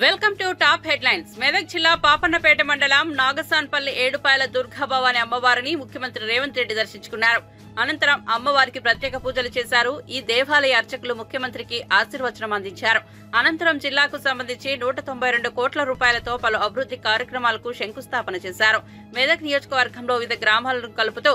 Welcome to top headlines. Medak జిల్లా పాపన్నపేట మండలం నాగసాన్పల్లి ఏడుపాయల దుర్గాభవాని అమ్మవారిని ముఖ్యమంత్రి రేవంత్ రెడ్డి దర్శించుకున్నారు. అనంతరం అమ్మవారికి ప్రత్యేక పూజలు చేశారు. ఈ దేవాలయ అర్చకులు ముఖ్యమంత్రికి ఆశీర్వచనం అందించారు. అనంతరం జిల్లాకు సంబంధించి 192 కోట్ల రూపాయలతో పలు అభివృద్ధి కార్యక్రమాలకు శంకుస్థాపన చేశారు. మెదక్ నియోజకవర్గంలో వివిధ గ్రామాలను కలుపుతూ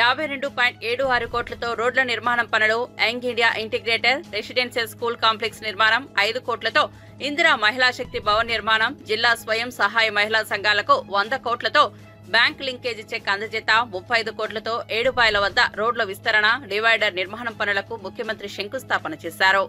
52.76 కోట్లతో రోడ్ల నిర్మాణం పనులు, young India integrated residential school complex నిర్మాణం, 5 కోట్లతో ఇందిరా మహిళా శక్తి భవన్ నిర్మాణం, జిల్లా స్వయం సహాయ మహిళా సంఘాలకు 100 కోట్లతో బ్యాంక్ లింకేజీ చెక్ అందజేత, 35 కోట్లతో ఏడుపాయల వద్ద రోడ్ల విస్తరణ, డివైడర్ నిర్మాణం పనులకు ముఖ్యమంత్రి శంకుస్థాపన చేశారు.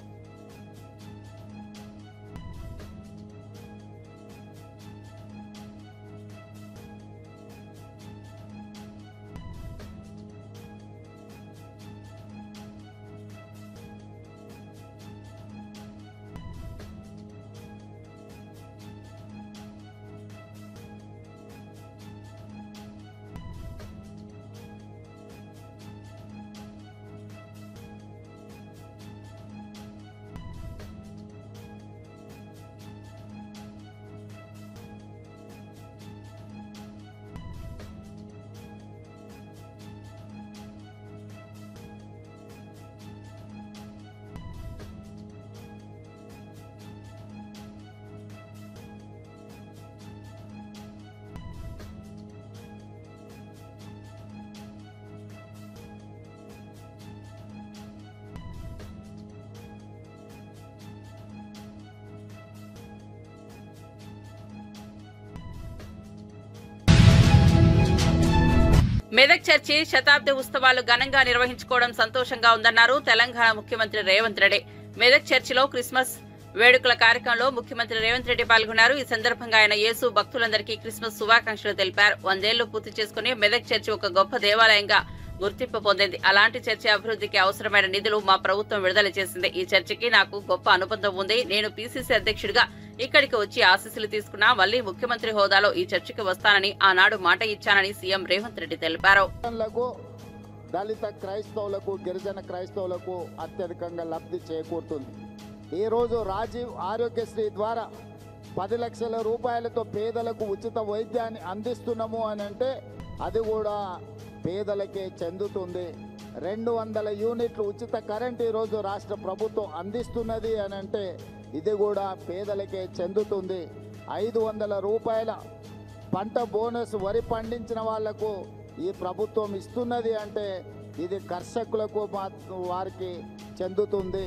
మెదక్ చర్చి శతాబ్ది ఉత్సవాలు ఘనంగా నిర్వహించుకోవడం సంతోషంగా ఉందన్నారు తెలంగాణ ముఖ్యమంత్రి రేవంత్ రెడ్డి. మెదక్ చర్చిలో క్రిస్మస్ వేడుకల కార్యక్రమంలో ముఖ్యమంత్రి రేవంత్ రెడ్డి పాల్గొన్నారు. ఈ సందర్భంగా ఆయన యేసు భక్తులందరికీ క్రిస్మస్ శుభాకాంక్షలు తెలిపారు. 100 ఏళ్లు పూర్తి చేసుకుని మెదక్ చర్చి ఒక గొప్ప దేవాలయంగా గుర్తింపు పొందింది. అలాంటి చర్చి అభివృద్ధికి అవసరమైన నిధులు మా ప్రభుత్వం విడుదల చేసింది. ఈ చర్చికి నాకు గొప్ప అనుబంధం ఉంది. నేను పీసీసీ అధ్యక్షుడిగా ఇక్కడికి వచ్చి ఆశీస్సులు తీసుకున్నా. మళ్లీ ముఖ్యమంత్రి హోదాలో ఈ చర్చికి వస్తానని ఆనాడు మాట ఇచ్చానని సీఎం రేవంత్ రెడ్డి తెలిపారు. దళిత క్రైస్తవులకు, గిరిజన క్రైస్తవులకు అత్యధికంగా లబ్ధి చేకూరుతుంది. ఈ రోజు రాజీవ్ ఆరోగ్యశ్రీ ద్వారా 10 లక్షల రూపాయలతో పేదలకు ఉచిత వైద్యాన్ని అందిస్తున్నాము అని అంటే అది కూడా పేదలకే చెందుతుంది. 200 యూనిట్లు ఉచిత కరెంట్ ఈరోజు రాష్ట్ర ప్రభుత్వం అందిస్తున్నది అని అంటే ఇది కూడా పేదలకే చెందుతుంది. 500 రూపాయల పంట బోనస్ వరి పండించిన వాళ్లకు ఈ ప్రభుత్వం ఇస్తున్నది అంటే ఇది కర్షకులకు వారికి చెందుతుంది.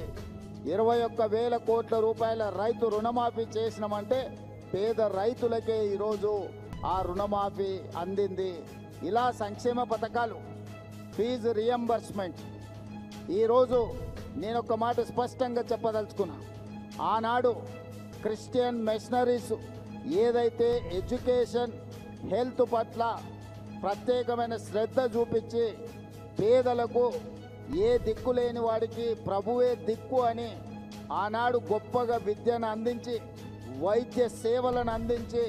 21,000 కోట్ల రూపాయల రైతు రుణమాఫీ చేసినామంటే పేద రైతులకే ఈరోజు ఆ రుణమాఫీ అందింది. ఇలా సంక్షేమ పథకాలు, ఫీజు రియంబర్స్మెంట్. ఈరోజు నేను ఒక మాట స్పష్టంగా చెప్పదలుచుకున్నా. ఆనాడు క్రిస్టియన్ మిషనరీస్ ఏదైతే ఎడ్యుకేషన్, హెల్త్ పట్ల ప్రత్యేకమైన శ్రద్ధ చూపించి పేదలకు ఏ దిక్కు లేని వాడికి ప్రభువే దిక్కు అని ఆనాడు గొప్పగా విద్యను అందించి, వైద్య సేవలను అందించి,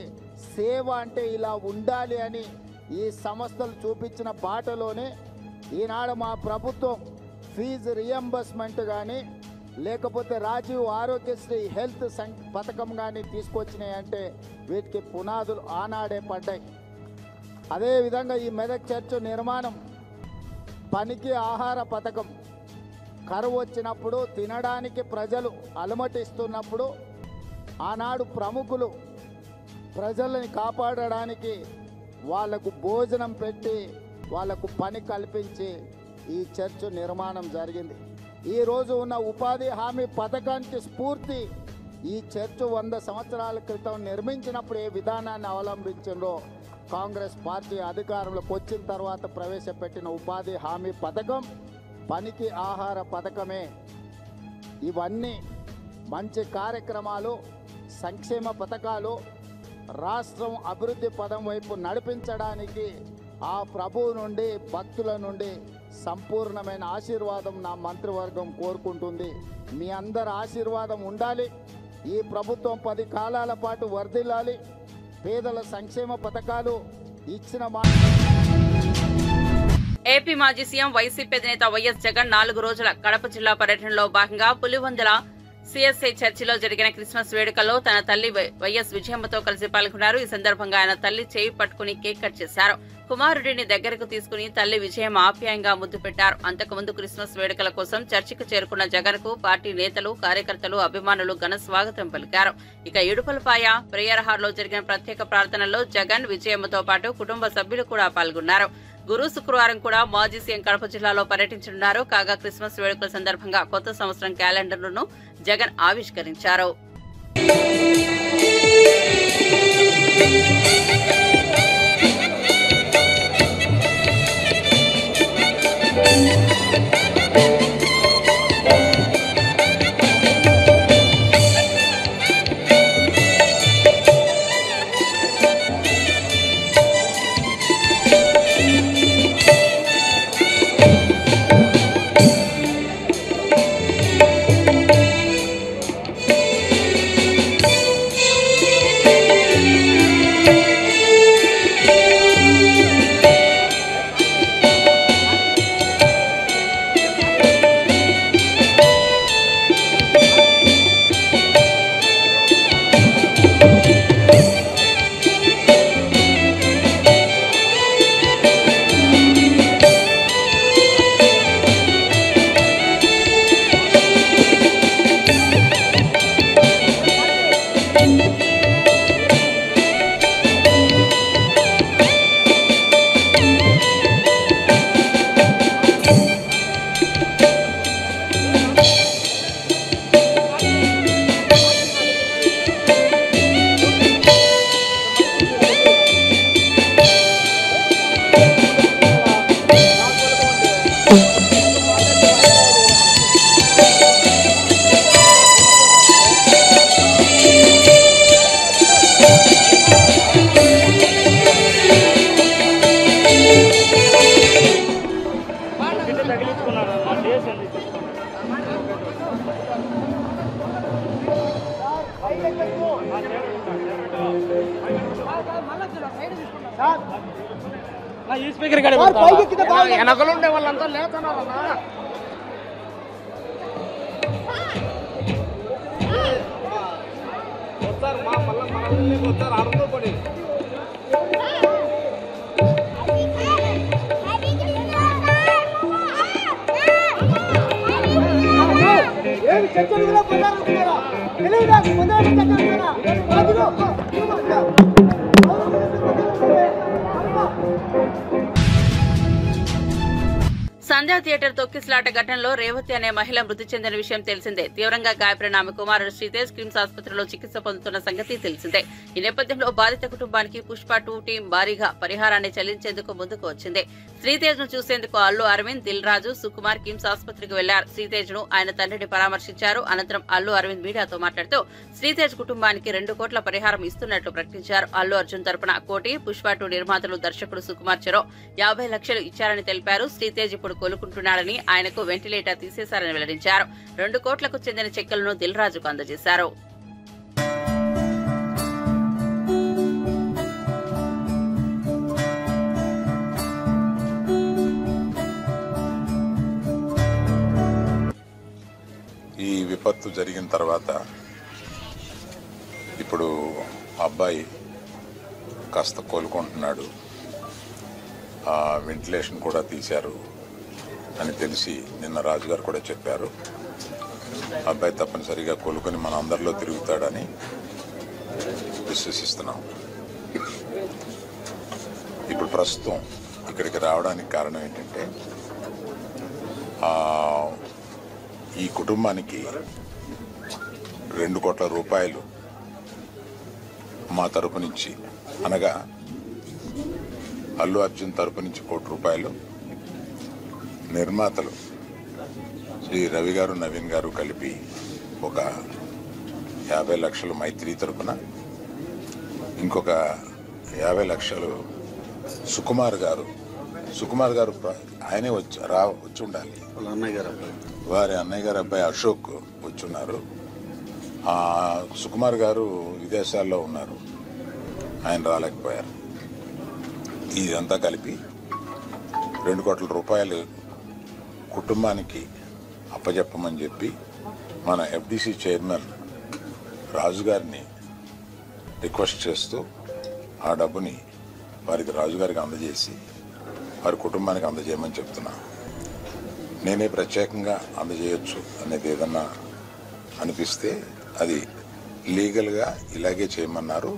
సేవ అంటే ఇలా ఉండాలి అని ఈ సంస్థలు చూపించిన బాటలోనే ఈనాడు మా ప్రభుత్వం ఫీజు రియంబర్స్మెంట్ కానీ లేకపోతే రాజీవ్ ఆరోగ్యశ్రీ హెల్త్ పథకం కానీ తీసుకొచ్చినాయంటే వీటికి పునాదులు ఆనాడే పడ్డాయి. అదేవిధంగా ఈ మెదక్ చర్చ్ నిర్మాణం, పనికి ఆహార పథకం, కరువు వచ్చినప్పుడు తినడానికి ప్రజలు అలమటిస్తున్నప్పుడు ఆనాడు ప్రముఖులు ప్రజలని కాపాడడానికి వాళ్లకు భోజనం పెట్టి వాళ్లకు పని కల్పించి ఈ చర్చ్ నిర్మాణం జరిగింది. ఈరోజు ఉన్న ఉపాధి హామీ పథకానికి స్ఫూర్తి ఈ చర్చ్ 100 సంవత్సరాల క్రితం నిర్మించినప్పుడు ఏ విధానాన్ని అవలంబించిందో కాంగ్రెస్ పార్టీ అధికారంలోకి వచ్చిన తర్వాత ప్రవేశపెట్టిన ఉపాధి హామీ పథకం, పనికి ఆహార పథకమే. ఇవన్నీ మంచి కార్యక్రమాలు, సంక్షేమ పథకాలు రాష్ట్రం అభివృద్ధి పదం వైపు నడిపించడానికి ఆ ప్రభువు నుండి, భక్తుల నుండి సంపూర్ణమైన ఆశీర్వాదం నా మంత్రివర్గం కోరుకుంటుంది. మీ అందరి ఆశీర్వాదం ఉండాలి. ఈ ప్రభుత్వం 10 కాలాల పాటు వర్ధిల్లాలి. పేదల సంక్షేమ పథకాలు ఇచ్చిన ఏపీ మాజీ సీఎం వైసీపీ అధినేత వైఎస్ జగన్ 4 రోజుల కడప జిల్లా పర్యటనలో భాగంగా పులివెందుల సిఎస్ఐ చర్చిలో జరిగిన క్రిస్మస్ వేడుకలో తన తల్లి వైఎస్ విజయమ్మతో కలిసి పాల్గొన్నారు. ఈ సందర్భంగా ఆయన తల్లి చేయి పట్టుకుని కేక్ కట్ చేశారు. కుమారుడిని దగ్గరకు తీసుకుని తల్లి విజయమ్మ ఆప్యాయంగా ముద్దు పెట్టారు. అంతకుముందు క్రిస్మస్ వేడుకల కోసం చర్చికి చేరుకున్న జగన్ కు పార్టీ నేతలు, కార్యకర్తలు, అభిమానులు ఘన స్వాగతం పలికారు. ఇక ఇడుపలపాయ ప్రేయర్ హాల్ లో జరిగిన ప్రత్యేక ప్రార్థనలో జగన్, విజయమ్మతో పాటు కుటుంబ సభ్యులు కూడా పాల్గొన్నారు. గురు శుక్రవారం కూడా మాజీ సీఎం కడప జిల్లాలో పర్యటించనున్నారు. కాగా క్రిస్మస్ వేడుకల సందర్భంగా కొత్త సంవత్సరం క్యాలెండర్లను జగన్ ఆవిష్కరించారు. ఈ స్పీకర్ వెనకలు ఉండే వాళ్ళంతా లేతున్నారన్నా. వస్తారు మా మళ్ళీ వస్తారు అర్థం పడి ఏమి చర్చలు కూడా పొందాలనుకున్నారా? తెలియదా పొందాలని చర్చలు సంధ్యా థియేటర్ తొక్కిసలాట ఘటనలో రేవతి అనే మహిళ మృతి చెందిన విషయం తెలిసిందే. తీవ్రంగా గాయపడిన ఆమె కుమారుడు శ్రీతేజ్ కిమ్స్ ఆసుపత్రిలో చికిత్స పొందుతున్న సంగతి తెలిసిందే. ఈ నేపథ్యంలో బాధిత కుటుంబానికి పుష్ప 2 టీం భారీగా పరిహారాన్ని చెల్లించేందుకు ముందుకు వచ్చింది. శ్రీతేజ్ ను చూసేందుకు అల్లు అరవింద్, దిల్ రాజు, సుకుమార్ కిమ్స్ ఆసుపత్రికి వెళ్లారు. శ్రీతేజ్ ను ఆయన తండ్రిని పరామర్శించారు. అనంతరం అల్లు అరవింద్ మీడియాతో మాట్లాడుతూ శ్రీతేజ్ కుటుంబానికి 2 కోట్ల పరిహారం ఇస్తున్నట్లు ప్రకటించారు. అల్లు అర్జున్ తరపున 1 కోటి, పుష్ప 2 నిర్మాతలు, దర్శకుడు సుకుమార్ చెరో 50 లక్షలు ఇచ్చారని తెలిపారు. శ్రీతేజ్ ఇప్పుడు కోలుకుంటున్నాడని, ఆయనకు వెంటిలేటర్ తీసేశారని వెల్లడించారు. 2 కోట్లకు చెందిన చెక్కులను దిల్ రాజుకు అందజేశారు. ఈ విపత్తు జరిగిన తర్వాత ఇప్పుడు అబ్బాయి కాస్త కోలుకుంటున్నాడు, వెంటిలేషన్ కూడా తీశారు అని తెలిసి నిన్న రాజుగారు కూడా చెప్పారు. అబ్బాయి తప్పనిసరిగా కోలుకొని మన అందరిలో తిరుగుతాడని విశ్వసిస్తున్నాం. ఇప్పుడు ప్రస్తుతం ఇక్కడికి రావడానికి కారణం ఏంటంటే ఈ కుటుంబానికి 2 కోట్ల రూపాయలు మా తరపు నుంచి, అనగా అల్లు అర్జున్ తరపు నుంచి 1 కోటి రూపాయలు, నిర్మాతలు శ్రీ రవి గారు, నవీన్ గారు కలిపి ఒక 50 లక్షలు మైత్రి తరపున, ఇంకొక 50 లక్షలు సుకుమార్ గారు ఆయనే వచ్చి ఉండాలి, వారి అన్నయ్య గారు అబ్బాయి అశోక్ వచ్చున్నారు. సుకుమార్ గారు విదేశాల్లో ఉన్నారు, ఆయన రాలేకపోయారు. ఇదంతా కలిపి 2 కోట్ల రూపాయలు కుటుంబానికి అప్పజెప్పమని చెప్పి మన ఎఫ్డిసి చైర్మన్ రాజు గారిని రిక్వెస్ట్ చేస్తూ ఆ డబ్బుని వారికి రాజుగారికి అందజేసి వారి కుటుంబానికి అందజేయమని చెప్తున్నా. నేనే ప్రత్యేకంగా అందజేయొచ్చు అనేది ఏదన్నా అనిపిస్తే అది లీగల్గా ఇలాగే చేయమన్నారు.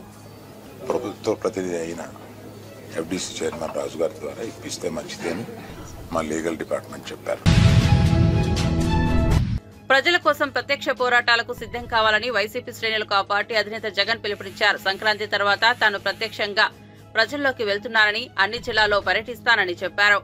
ప్రభుత్వ ప్రతినిధి అయిన ఎఫ్డిసి చైర్మన్ రాజు గారి ద్వారా ఇప్పిస్తే మంచిదని మా లీగల్ డిపార్ట్మెంట్ చెప్పారు. ప్రజల కోసం ప్రత్యక్ష పోరాటాలకు సిద్ధం కావాలని వైసీపీ శ్రేణులకు ఆ పార్టీ అధినేత జగన్ పిలుపునిచ్చారు. సంక్రాంతి తర్వాత తాను ప్రత్యక్షంగా ప్రజల్లోకి వెళ్తున్నానని, అన్ని జిల్లాల్లో పర్యటిస్తానని చెప్పారు.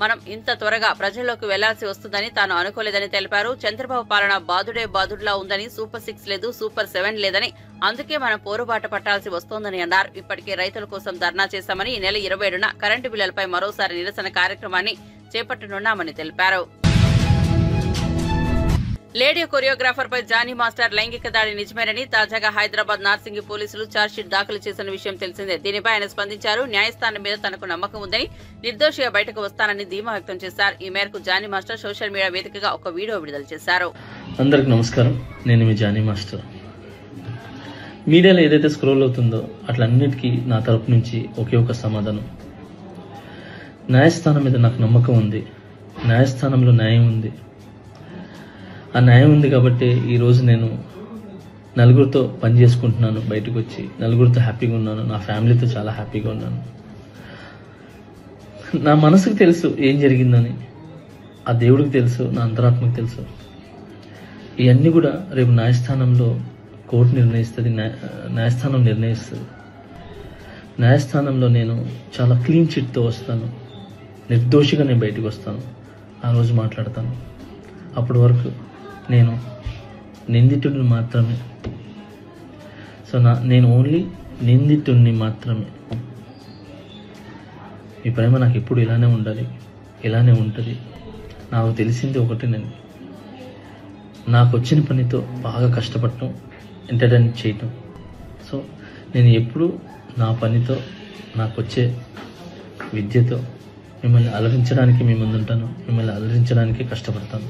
మనం ఇంత త్వరగా ప్రజల్లోకి వెళ్లాల్సి వస్తుందని తాను అనుకోలేదని తెలిపారు. చంద్రబాబు పాలన బాదుడే బాదుడులా ఉందని, సూపర్ 6 లేదు, సూపర్ 7 లేదని, అందుకే మనం పోరుబాట పట్టాల్సి వస్తోందని అన్నారు. ఇప్పటికే రైతుల కోసం ధర్నా చేశామని, ఈ నెల 27న కరెంటు బిల్లులపై మరోసారి నిరసన కార్యక్రమాన్ని చేపట్టనున్నామని తెలిపారు. లేడీ కొరియోగ్రాఫర్ పై జానీ మాస్టర్ లైంగిక దాడి నిజమేనని తాజాగా హైదరాబాద్ నార్సింగి పోలీసులు ఛార్జ్షీట్ దాఖలు చేసిన విషయం తెలిసిందే. దీనిపై ఆయన స్పందించారు. న్యాయస్థానం మీద తనకు నమ్మకం ఉందని, నిర్దోషిగా బయటకు వస్తానని ధీమా వ్యక్తం చేశారు. ఈ మేరకు జానీ మాస్టర్ సోషల్ మీడియా వేదికగా ఒక వీడియో విడుదల చేశారు. అందరికి నమస్కారం, నేను మీ జానీ మాస్టర్. మీడియాలో ఏదైతే స్క్రోల్ అవుతుందో అట్లన్నిటికీ నా తరపు నుంచి ఒకే ఒక సమాధానం. న్యాయస్థానం మీద నాకు నమ్మకం ఉంది. న్యాయస్థానంలో న్యాయం ఉంది. ఆ న్యాయం ఉంది కాబట్టి ఈరోజు నేను నలుగురితో పని చేసుకుంటున్నాను. బయటకు వచ్చి నలుగురితో హ్యాపీగా ఉన్నాను. నా ఫ్యామిలీతో చాలా హ్యాపీగా ఉన్నాను. నా మనసుకు తెలుసు ఏం జరిగిందని, ఆ దేవుడికి తెలుసు, నా అంతరాత్మకు తెలుసు. ఇవన్నీ కూడా రేపు న్యాయస్థానంలో కోర్టు నిర్ణయిస్తుంది, న్యాయస్థానం నిర్ణయిస్తుంది. న్యాయస్థానంలో నేను చాలా క్లీన్ చిట్తో వస్తాను. నిర్దోషిగా నేను బయటకు వస్తాను. ఆ రోజు మాట్లాడతాను. అప్పటి వరకు నేను నిందితుడిని మాత్రమే. సో నేను ఓన్లీ నిందితుడిని మాత్రమే. మీ ప్రేమ నాకు ఎప్పుడు ఇలానే ఉండాలి, ఇలానే ఉంటుంది. నాకు తెలిసింది ఒకటేనండి, నాకు వచ్చిన పనితో బాగా కష్టపడటం, ఎంటర్టైన్ చేయటం. సో నేను ఎప్పుడు నా పనితో, నాకు వచ్చే విద్యతో మిమ్మల్ని అలరించడానికి మీ ముందుంటాను. మిమ్మల్ని అలరించడానికి కష్టపడతాను.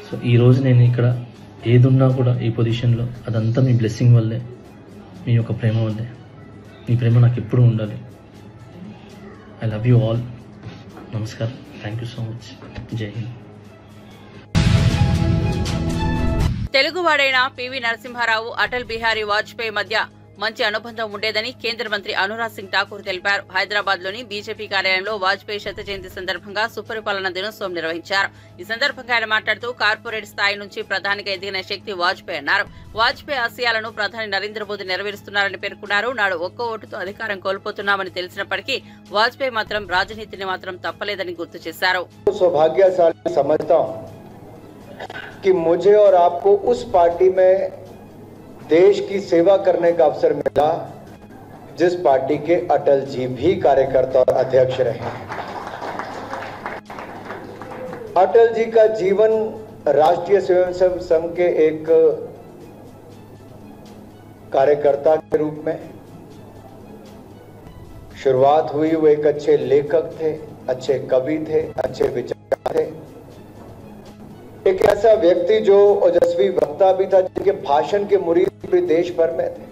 సో ఈరోజు నేను ఇక్కడ ఏదున్నా కూడా ఈ పొజిషన్లో అదంతా మీ బ్లెస్సింగ్ వల్లే, మీ యొక్క ప్రేమ వల్లే. మీ ప్రేమ నాకు ఎప్పుడు ఉండాలి. I love you all. నమస్కారం. Thank you so much. Jai Hind. తెలుగువాడైన పివి నరసింహారావు, అటల్ బిహారీ వాజ్పేయి మధ్య మంచి అనుబంధం ఉండేదని కేంద్ర మంత్రి అనురాగ్ సింగ్ ఠాకూర్ తెలిపారు. హైదరాబాద్ లోని బీజేపీ కార్యాలయంలో వాజ్పేయి శత జయంతి సందర్భంగా సుపరిపాలన దినోత్సవం నిర్వహించారు. ఈ సందర్భంగా ఆయన మాట్లాడుతూ కార్పొరేట్ స్థాయి నుంచి ప్రధానిగా ఎదిగిన శక్తి వాజ్పేయి అన్నారు. వాజ్పేయి ఆశయాలను ప్రధాని నరేంద్ర మోదీ నెరవేరుస్తున్నారని పేర్కొన్నారు. నాడు ఒక్క ఓటుతో అధికారం కోల్పోతున్నామని తెలిసినప్పటికీ వాజ్పేయి మాత్రం రాజనీతిని మాత్రం తప్పలేదని గుర్తు చేశారు. सौभाग्यशाली समझता हूं कि मुझे और आपको उस पार्टी में देश की सेवा करने का अवसर मिला जिस पार्टी के अटल जी भी कार्यकर्ता और अध्यक्ष रहे। अटल जी का जीवन राष्ट्रीय स्वयंसेवक संघ के एक कार्यकर्ता के रूप में शुरुआत हुई। वो एक अच्छे लेखक थे, अच्छे कवि थे, अच्छे विचारक थे। एक ऐसा व्यक्ति जो ओजस्वी वक्ता भी था, जिनके भाषण के मुरीद पूरे देश भर में थे।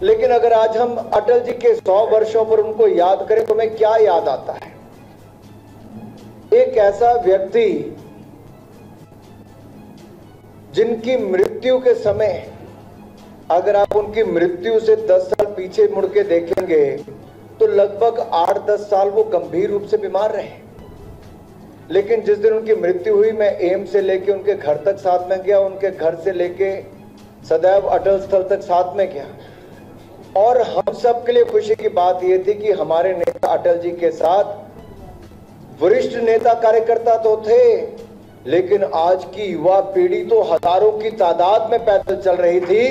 लेकिन अगर आज हम अटल जी के 100 वर्षों पर उनको याद करें तो हमें क्या याद आता है? एक ऐसा व्यक्ति जिनकी मृत्यु के समय, अगर आप उनकी मृत्यु से 10 साल पीछे मुड़ के देखेंगे तो लगभग 8-10 साल वो गंभीर रूप से बीमार रहे। लेकिन जिस दिन उनकी मृत्यु हुई, मैं एम्स से लेके उनके घर तक साथ में गया, उनके घर से लेके सदैव अटल स्थल तक साथ में गया। और हम सब के लिए खुशी की बात यह थी कि हमारे नेता अटल जी के साथ वरिष्ठ नेता कार्यकर्ता तो थे, लेकिन आज की युवा पीढ़ी तो हजारों की तादाद में पैदल चल रही थी।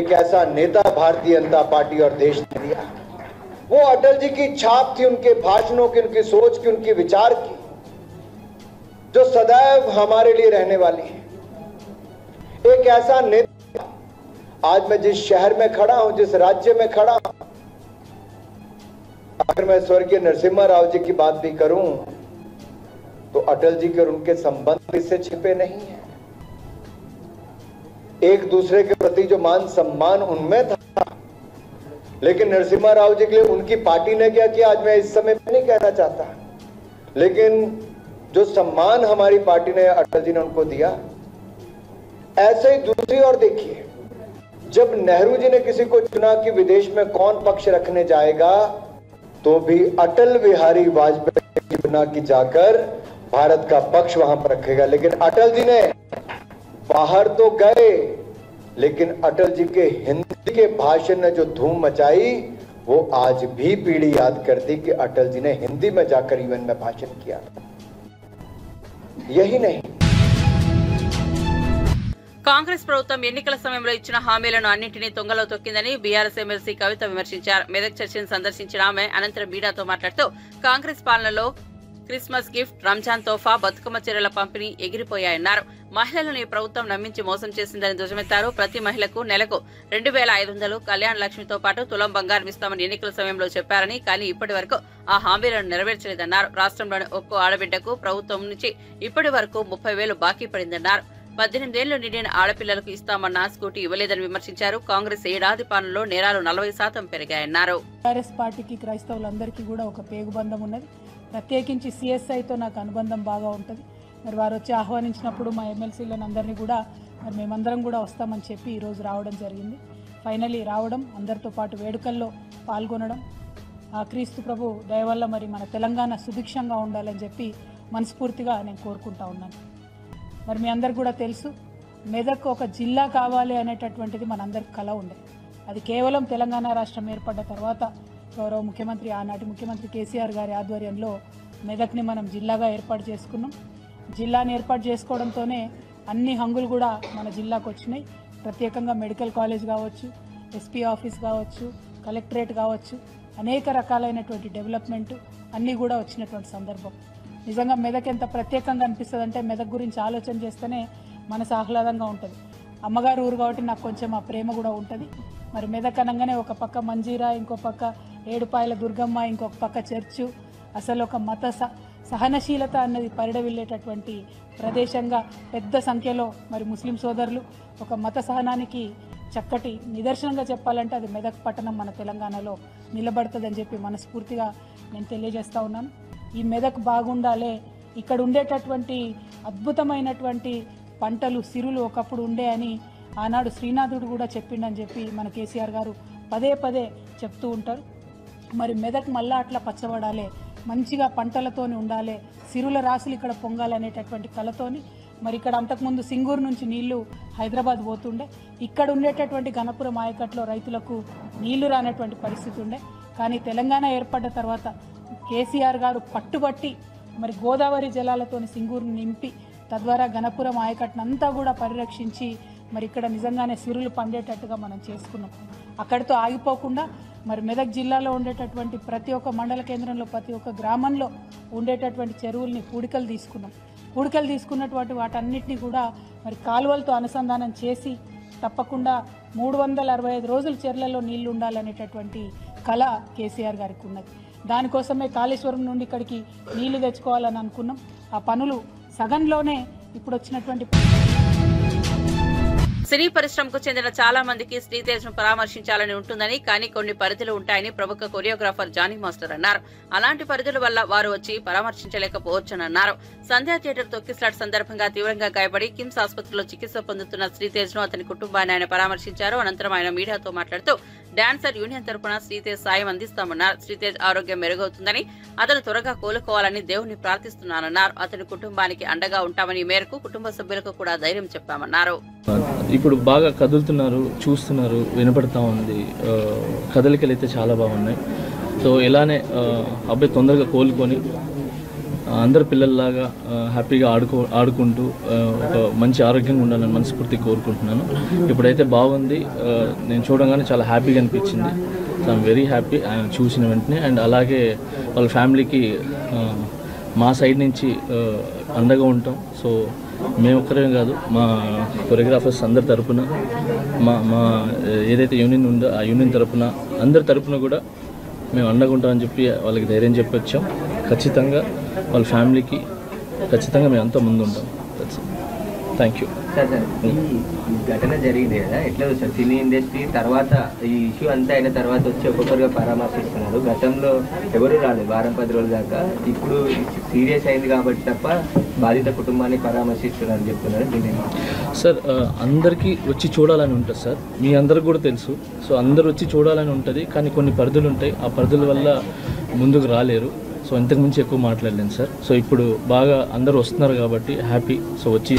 एक ऐसा नेता भारतीय जनता पार्टी और देश ने दिया। वो अटल जी की छाप थी, उनके भाषणों की, उनकी सोच की, उनके विचार की, जो सदैव हमारे लिए रहने वाली है। एक ऐसा नेता, आज मैं जिस शहर में खड़ा हूं, जिस राज्य में खड़ा हूं, अगर मैं स्वर्गीय नरसिम्हा राव जी की बात भी करूं तो अटल जी के और उनके संबंध इससे छिपे नहीं है। एक दूसरे के प्रति जो मान सम्मान उनमें था, लेकिन नरसिम्हा राव जी के लिए उनकी पार्टी ने क्या किया आज मैं इस समय पे नहीं कहना चाहता, लेकिन जो सम्मान हमारी पार्टी ने अटल जी ने उनको दिया, ऐसे ही दूसरी ओर देखिए, जब नेहरू जी ने किसी को चुना कि विदेश में कौन पक्ष रखने जाएगा, तो भी अटल बिहारी वाजपेयी चुना कि जाकर भारत का पक्ष वहां पर रखेगा। लेकिन अटल जी ने बाहर तो गए, लेकिन अटल जी के हिंदी के भाषण ने जो धूम मचाई वो आज भी पीढ़ी याद करती कि अटल जी ने हिंदी में जाकर यूएन में भाषण किया। यही नहीं, కాంగ్రెస్ ప్రభుత్వం ఎన్నికల సమయంలో ఇచ్చిన హామీలను అన్నింటినీ తొంగలో తొక్కిందని బీఆర్ఎస్ ఎమ్మెల్సీ కవిత విమర్శించారు. మెదక్ చర్చిని సందర్శించిన ఆమె అనంతరం మీడియాతో మాట్లాడుతూ కాంగ్రెస్ పాలనలో క్రిస్మస్ గిఫ్ట్, రంజాన్ తోఫా, బతుకమ్మ చీరల పంపిణీ ఎగిరిపోయాయన్నారు. మహిళలను ఈ ప్రభుత్వం నమ్మించి మోసం చేసిందని ధ్వజమెత్తారు. ప్రతి మహిళకు నెలకు 2500 కళ్యాణ లక్ష్మితో పాటు తులం బంగారం ఇస్తామని ఎన్నికల సమయంలో చెప్పారని, కానీ ఇప్పటి వరకు ఆ హామీలను నెరవేర్చలేదన్నారు. రాష్ట్రంలోని ఒక్కో ఆడబిడ్డకు ప్రభుత్వం నుంచి ఇప్పటి వరకు 30,000 బాకీ పడిందన్నారు. 18 ఏళ్లు నిండిన ఆడపిల్లలకు ఇస్తామన్న స్కూటీ ఇవ్వలేదని విమర్శించారు. కాంగ్రెస్ ఏడాది పాలనలో నేరాలు 40% పెరిగాయన్నారు. టీఆర్ఎస్ పార్టీకి క్రైస్తవులందరికీ కూడా ఒక పేగుబంధం ఉన్నది. ప్రత్యేకించి సిఎస్ఐతో నాకు అనుబంధం బాగా ఉంటుంది. మరి వారు వచ్చి ఆహ్వానించినప్పుడు మా ఎమ్మెల్సీలను అందరినీ కూడా మరి మేమందరం కూడా వస్తామని చెప్పి ఈరోజు రావడం జరిగింది. ఫైనలీ రావడం, అందరితో పాటు వేడుకల్లో పాల్గొనడం, ఆ క్రీస్తు ప్రభు దయ వల్ల మరి మన తెలంగాణ సుభిక్షంగా ఉండాలని చెప్పి మనస్ఫూర్తిగా నేను కోరుకుంటా ఉన్నాను. మరి మీ అందరికి కూడా తెలుసు, మెదక్ ఒక జిల్లా కావాలి అనేటటువంటిది మనందరికి కల ఉండే. అది కేవలం తెలంగాణ రాష్ట్రం ఏర్పడ్డ తర్వాత గౌరవ ముఖ్యమంత్రి, ఆనాటి ముఖ్యమంత్రి కేసీఆర్ గారి ఆధ్వర్యంలో మెదక్ని మనం జిల్లాగా ఏర్పాటు చేసుకున్నాం. జిల్లాని ఏర్పాటు చేసుకోవడంతోనే అన్ని హంగులు కూడా మన జిల్లాకు వచ్చినాయి. ప్రత్యేకంగా మెడికల్ కాలేజ్ కావచ్చు, ఎస్పీ ఆఫీస్ కావచ్చు, కలెక్టరేట్ కావచ్చు, అనేక రకాలైనటువంటి డెవలప్మెంట్ అన్నీ కూడా వచ్చినటువంటి సందర్భం. నిజంగా మెదక్ ఎంత ప్రత్యేకంగా అనిపిస్తుంది అంటే, మెదక్ గురించి ఆలోచన చేస్తేనే మనసు ఆహ్లాదంగా ఉంటుంది. అమ్మగారు ఊరు కాబట్టి నాకు కొంచెం ఆ ప్రేమ కూడా ఉంటుంది. మరి మెదక్ అనగానే ఒక పక్క మంజీరా, ఇంకో పక్క ఏడుపాయల దుర్గమ్మ, ఇంకొక పక్క చర్చు, అసలు ఒక మత సహనశీలత అన్నది పరిడవిల్లేటటువంటి ప్రదేశంగా పెద్ద సంఖ్యలో మరి ముస్లిం సోదరులు ఒక మత సహనానికి చక్కటి నిదర్శనంగా చెప్పాలంటే అది మెదక్ పట్టణం మన తెలంగాణలో నిలబడుతుందని చెప్పి మనస్ఫూర్తిగా నేను తెలియజేస్తూ ఉన్నాను. ఈ మెదక్ బాగుండాలి, ఇక్కడ ఉండేటటువంటి అద్భుతమైనటువంటి పంటలు, సిరులు ఒకప్పుడు ఉండే అని ఆనాడు శ్రీనాథుడు కూడా చెప్పిండని చెప్పి మన కేసీఆర్ గారు పదే పదే చెప్తూ ఉంటారు. మరి మెదక్ మళ్ళా అట్లా పచ్చబడాలి, మంచిగా పంటలతోని ఉండాలి, సిరుల రాసులు ఇక్కడ పొంగాలనేటటువంటి కళతోని మరి ఇక్కడ అంతకుముందు సింగూరు నుంచి నీళ్లు హైదరాబాద్ పోతుండే, ఇక్కడ ఉండేటటువంటి గణపురం ఆయకట్లో రైతులకు నీళ్లు రానటువంటి పరిస్థితి ఉండే. కానీ తెలంగాణ ఏర్పడ్డ తర్వాత కేసీఆర్ గారు పట్టుబట్టి మరి గోదావరి జలాలతోని సింగూరును నింపి తద్వారా గణపురం ఆయకట్టునంతా కూడా పరిరక్షించి మరి ఇక్కడ నిజంగానే సిరులు పండేటట్టుగా మనం చేసుకున్నాం. అక్కడితో ఆగిపోకుండా మరి మెదక్ జిల్లాలో ఉండేటటువంటి ప్రతి ఒక్క మండల కేంద్రంలో, ప్రతి ఒక్క గ్రామంలో ఉండేటటువంటి చెరువుల్ని పూడికలు తీసుకున్నాం. పూడికలు తీసుకున్నటువంటి వాటన్నిటిని కూడా మరి కాలువలతో అనుసంధానం చేసి తప్పకుండా 365 రోజులు చెర్లలో నీళ్లు ఉండాలనేటటువంటి కళ కేసీఆర్ గారికి ఉన్నది. దానికోసమే కాళేశ్వరం నుండి ఇక్కడికి నీళ్లు తెచ్చుకోవాలని అనుకున్నాం. ఆ పనులు సగంలోనే ఇప్పుడు వచ్చినటువంటి సినీ పరిశ్రమకు చెందిన చాలా మందికి శ్రీతేజ్ ను పరామర్శించాలని ఉంటుందని, కానీ కొన్ని పరిధులు ఉంటాయని ప్రముఖ కొరియోగ్రాఫర్ జానీ మాస్టర్ అన్నారు. అలాంటి పరిధుల వల్ల వారు వచ్చి పరామర్శించలేకపోవచ్చని అన్నారు. సంధ్యా థియేటర్ తొక్కిస్లాట్ సందర్భంగా తీవ్రంగా గాయపడి కిమ్స్ ఆసుపత్రిలో చికిత్స పొందుతున్న శ్రీతేజ్ ను అతని కుటుంబాన్ని ఆయన పరామర్శించారు. అనంతరం ఆయన మీడియాతో మాట్లాడుతూ డాన్సర్ యూనియన్ తరపున శ్రీతేజ్ సాయం అందిస్తామన్నారు. శ్రీతేజ్ ఆరోగ్యం మెరుగవుతుందని, అతను త్వరగా కోలుకోవాలని దేవుణ్ణి ప్రార్థిస్తున్నానన్నారు. అతని కుటుంబానికి అండగా ఉంటామని, మేరకు కుటుంబ సభ్యులకు కూడా ధైర్యం చెప్పామన్నారు. ఇప్పుడు బాగా కదులుతున్నారు, చూస్తున్నారు, వినపడతా ఉంది. కదలికలు అయితే చాలా బాగున్నాయి. సో ఇలానే అబ్బాయి తొందరగా కోలుకొని అందరు పిల్లల్లాగా హ్యాపీగా ఆడుకుంటూ ఒక మంచి ఆరోగ్యంగా ఉండాలని మనస్ఫూర్తిగా కోరుకుంటున్నాను. ఇప్పుడైతే బాగుంది. నేను చూడగానే చాలా హ్యాపీగా అనిపించింది. సో ఐఎమ్ వెరీ హ్యాపీ ఆయన చూసిన వెంటనే. అండ్ అలాగే వాళ్ళ ఫ్యామిలీకి మా సైడ్ నుంచి అండగా ఉంటాం. సో మేము ఒక్కరే కాదు, మా కొరియోగ్రాఫర్స్ అందరి తరపున, మా ఏదైతే యూనియన్ ఉందో ఆ యూనియన్ తరపున, అందరి తరపున కూడా మేము అండగా ఉంటామని చెప్పి వాళ్ళకి ధైర్యం చెప్పొచ్చాం. ఖచ్చితంగా వాళ్ళ ఫ్యామిలీకి ఖచ్చితంగా మేమంతా ముందు ఉంటాం. Thank you. సార్ ఈ ఘటన జరిగింది కదా, ఎట్లా సార్ సినీ ఇండస్ట్రీ తర్వాత ఈ ఇష్యూ అంతా అయిన తర్వాత వచ్చి ఒక్కొక్కరుగా పరామర్శిస్తున్నారు. గతంలో ఎవరు రాలేదు వారం 10 రోజుల దాకా. ఇప్పుడు సీరియస్ అయింది కాబట్టి తప్ప బాధిత కుటుంబాన్ని పరామర్శిస్తున్నారని చెప్తున్నారు. దీన్ని సార్ అందరికీ వచ్చి చూడాలని ఉంటుంది సార్, మీ అందరికి కూడా తెలుసు. సో అందరు వచ్చి చూడాలని ఉంటుంది, కానీ కొన్ని పరిధులు ఉంటాయి, ఆ పరిధుల వల్ల ముందుకు రాలేరు. సో ఇంతకుమించి ఎక్కువ మాట్లాడలేను సార్. సో ఇప్పుడు బాగా అందరూ వస్తున్నారు కాబట్టి హ్యాపీ. సో వచ్చి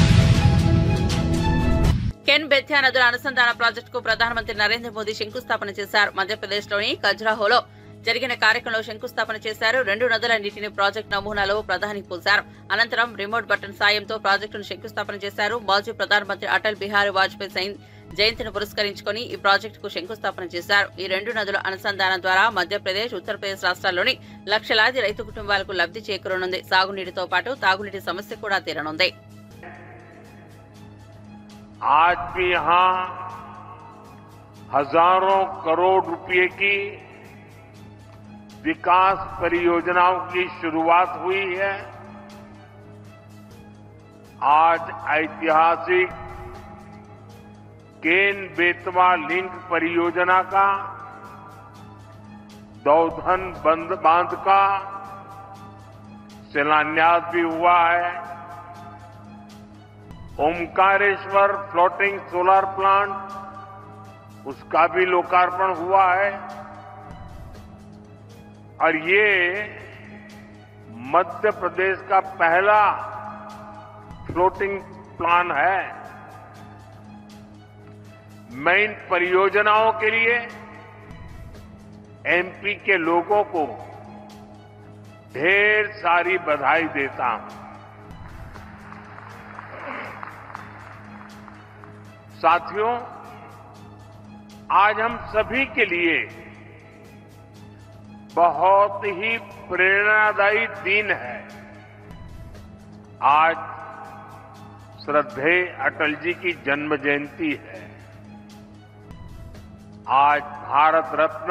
కెన్ బెత్యా నదుల అనుసంధాన ప్రాజెక్టుకు ప్రధానమంత్రి నరేంద్ర మోదీ శంకుస్థాపన చేశారు. మధ్యప్రదేశ్లోని ఖజురాహోలో జరిగిన కార్యక్రమంలో శంకుస్థాపన చేశారు. 2 నదుల నీటిని ప్రాజెక్టు నమూనాలో ప్రధాని పోశారు. అనంతరం రిమోట్ బటన్ సాయంతో ప్రాజెక్టును శంకుస్థాపన చేశారు. మాజీ ప్రధానమంత్రి అటల్ బిహారీ వాజ్పేయి జయంతిని పురస్కరించుకుని ఈ ప్రాజెక్టుకు శంకుస్థాపన చేశారు. ఈ 2 నదుల అనుసంధానం ద్వారా మధ్యప్రదేశ్, ఉత్తరప్రదేశ్ రాష్ట్రాల్లోని లక్షలాది రైతు కుటుంబాలకు లబ్ధి చేకూరనుంది. సాగునీటితో పాటు తాగునీటి సమస్య కూడా తీరనుంది. आज भी यहां हजारों करोड़ रुपए की विकास परियोजनाओं की शुरुआत हुई है। आज ऐतिहासिक केन बेतवा लिंक परियोजना का, दौधन बांध का शिलान्यास भी हुआ है। ओमकारेश्वर फ्लोटिंग सोलर प्लांट, उसका भी लोकार्पण हुआ है। और ये मध्य प्रदेश का पहला फ्लोटिंग प्लांट है। मैं इन परियोजनाओं के लिए एमपी के लोगों को ढेर सारी बधाई देता हूं। साथियों, आज हम सभी के लिए बहुत ही प्रेरणादायी दिन है। आज श्रद्धेय अटल जी की जन्म जयंती है। आज भारत रत्न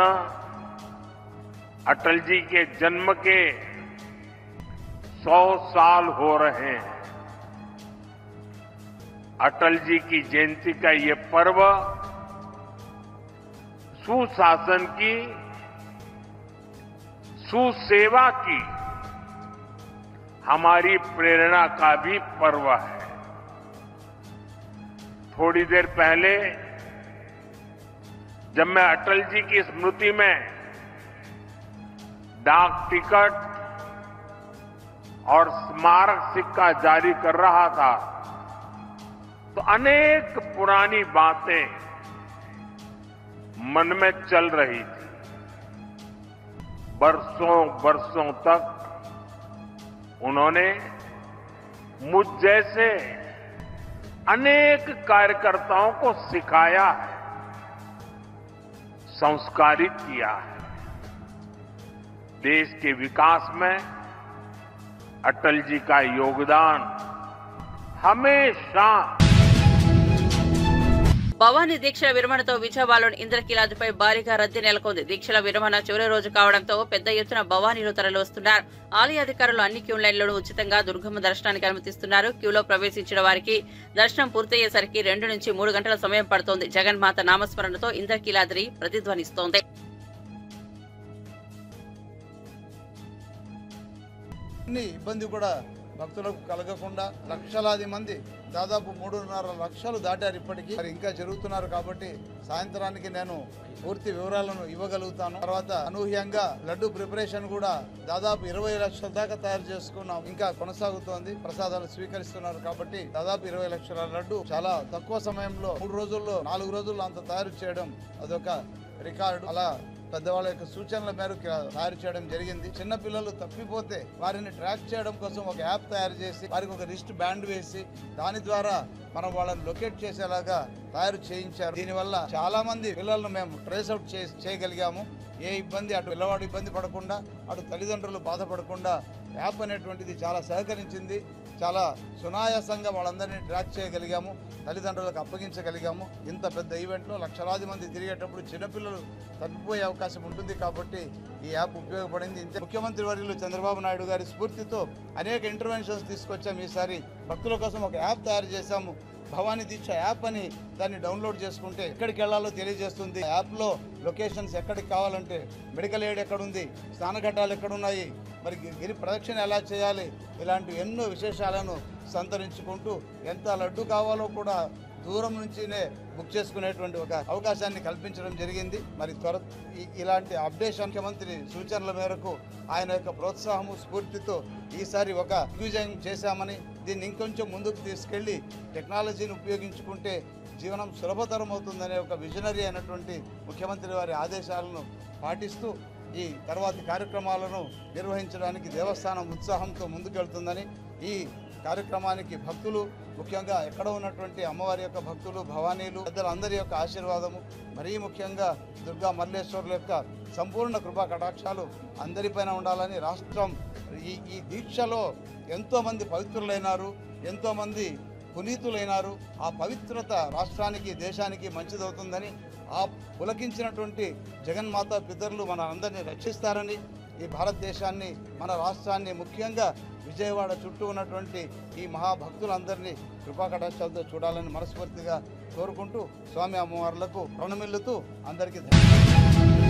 अटल जी के जन्म के 100 साल हो रहे हैं। अटल जी की जयंती का ये पर्व सुशासन की, सुसेवा की हमारी प्रेरणा का भी पर्व है। थोड़ी देर पहले जब मैं अटल जी की स्मृति में डाक टिकट और स्मारक सिक्का जारी कर रहा था तो अनेक पुरानी बातें मन में चल रही थी। बरसों तक उन्होंने मुझ जैसे अनेक कार्यकर्ताओं को सिखाया है, संस्कारित किया है। देश के विकास में अटल जी का योगदान हमेशा। భవానీ దీక్షల విరమణతో విజయవాడలోని ఇంద్రకీలాద్రిపై భారీగా రద్దీ నెలకొంది. దీక్షల విరమణ చివరి రోజు కావడంతో పెద్ద ఎత్తున భవానీలు తరలివస్తున్నారు. ఆలయ అధికారులు అన్ని క్యూ లైన్లను ఉచితంగా దుర్గమ్మ దర్శనానికి అనుమతిస్తున్నారు. క్యూలో ప్రవేశించిన వారికి దర్శనం పూర్తయ్యేసరికి 2 నుంచి 3 గంటల సమయం పడుతోంది. జగన్మాత నామస్మరణతో ఇంద్రకీలాద్రి ప్రతిధ్వనిస్తోంది. ఇబ్బంది కూడా భక్తులకు కలగకుండా లక్షలాది మంది దాదాపు 3.5 లక్షలు దాటారు. ఇప్పటికీ మరి ఇంకా జరుగుతున్నారు కాబట్టి సాయంత్రానికి నేను పూర్తి వివరాలను ఇవ్వగలుగుతాను. తర్వాత అనూహ్యంగా లడ్డు ప్రిపరేషన్ కూడా దాదాపు 20 లక్షల దాకా తయారు చేసుకున్నాం, ఇంకా కొనసాగుతోంది. ప్రసాదాలు స్వీకరిస్తున్నారు కాబట్టి దాదాపు 20 లక్షల లడ్డు చాలా తక్కువ సమయంలో 3 రోజుల్లో 4 రోజుల్లో అంత తయారు చేయడం అదొక రికార్డు. అలా పెద్దవాళ్ళ యొక్క సూచనల మేరకు తయారు చేయడం జరిగింది. చిన్న పిల్లలు తప్పిపోతే వారిని ట్రాక్ చేయడం కోసం ఒక యాప్ తయారు చేసి వారికి ఒక రిస్ట్ బ్యాండ్ వేసి దాని ద్వారా మనం వాళ్ళని లొకేట్ చేసేలాగా తయారు చేయించారు. దీనివల్ల చాలా మంది పిల్లలను మేము ట్రేస్ అవుట్ చేయగలిగాము. ఏ ఇబ్బంది, అటు పిల్లవాడు ఇబ్బంది పడకుండా, అటు తల్లిదండ్రులు బాధపడకుండా యాప్ అనేటువంటిది చాలా సహకరించింది. చాలా సునాయాసంగా వాళ్ళందరినీ ట్రాక్ చేయగలిగాము, తల్లిదండ్రులకు అప్పగించగలిగాము. ఇంత పెద్ద ఈవెంట్లో లక్షలాది మంది తిరిగేటప్పుడు చిన్నపిల్లలు తప్పిపోయే అవకాశం ఉంటుంది కాబట్టి ఈ యాప్ ఉపయోగపడింది. ముఖ్యమంత్రి వర్యులు చంద్రబాబు నాయుడు గారి స్ఫూర్తితో అనేక ఇంటర్వెన్షన్స్ తీసుకొచ్చాము. ఈసారి భక్తుల కోసం ఒక యాప్ తయారు చేశాము, భవానీ దీక్ష యాప్ అని. దాన్ని డౌన్లోడ్ చేసుకుంటే ఎక్కడికి వెళ్లాలో తెలియజేస్తుంది. యాప్లో లొకేషన్స్ ఎక్కడికి కావాలంటే, మెడికల్ ఎయిడ్ ఎక్కడుంది, స్నానఘట్టాలు ఎక్కడున్నాయి, మరి గిరి ప్రదక్షిణ ఎలా చేయాలి, ఇలాంటి ఎన్నో విశేషాలను సంతరించుకుంటూ ఎంత లడ్డు కావాలో కూడా దూరం నుంచినే బుక్ చేసుకునేటువంటి ఒక అవకాశాన్ని కల్పించడం జరిగింది. మరి ఇలాంటి అప్డేషన్ ముఖ్యమంత్రి సూచనల మేరకు ఆయన యొక్క ప్రోత్సాహము స్ఫూర్తితో ఈసారి ఒక దిగ్విజయం చేశామని, దీన్ని ఇంకొంచెం ముందుకు తీసుకెళ్లి టెక్నాలజీని ఉపయోగించుకుంటే జీవనం సులభతరం అవుతుందనే ఒక విజనరీ అయినటువంటి ముఖ్యమంత్రి వారి ఆదేశాలను పాటిస్తూ ఈ తర్వాతి కార్యక్రమాలను నిర్వహించడానికి దేవస్థానం ఉత్సాహంతో ముందుకెళ్తుందని, ఈ కార్యక్రమానికి భక్తులు ముఖ్యంగా ఎక్కడ ఉన్నటువంటి అమ్మవారి యొక్క భక్తులు, భవానీలు, పెద్దలందరి యొక్క ఆశీర్వాదము, మరీ ముఖ్యంగా దుర్గా మల్లేశ్వరుల యొక్క సంపూర్ణ కృపా కటాక్షాలు అందరిపైన ఉండాలని, రాష్ట్రం ఈ దీక్షలో ఎంతోమంది పవిత్రులైనారు, ఎంతోమంది పునీతులైనారు. ఆ పవిత్రత రాష్ట్రానికి, దేశానికి మంచిదవుతుందని, ఆ పులకించినటువంటి జగన్మాత పితరులు మన అందరినీ రక్షిస్తారని, ఈ భారతదేశాన్ని, మన రాష్ట్రాన్ని, ముఖ్యంగా విజయవాడ చుట్టూ ఉన్నటువంటి ఈ మహాభక్తులందరినీ కృపాకటాక్షాలతో చూడాలని మనస్ఫూర్తిగా కోరుకుంటూ స్వామి అమ్మవార్లకు ప్రణమిల్లుతూ అందరికీ ధన్యవాదాలు.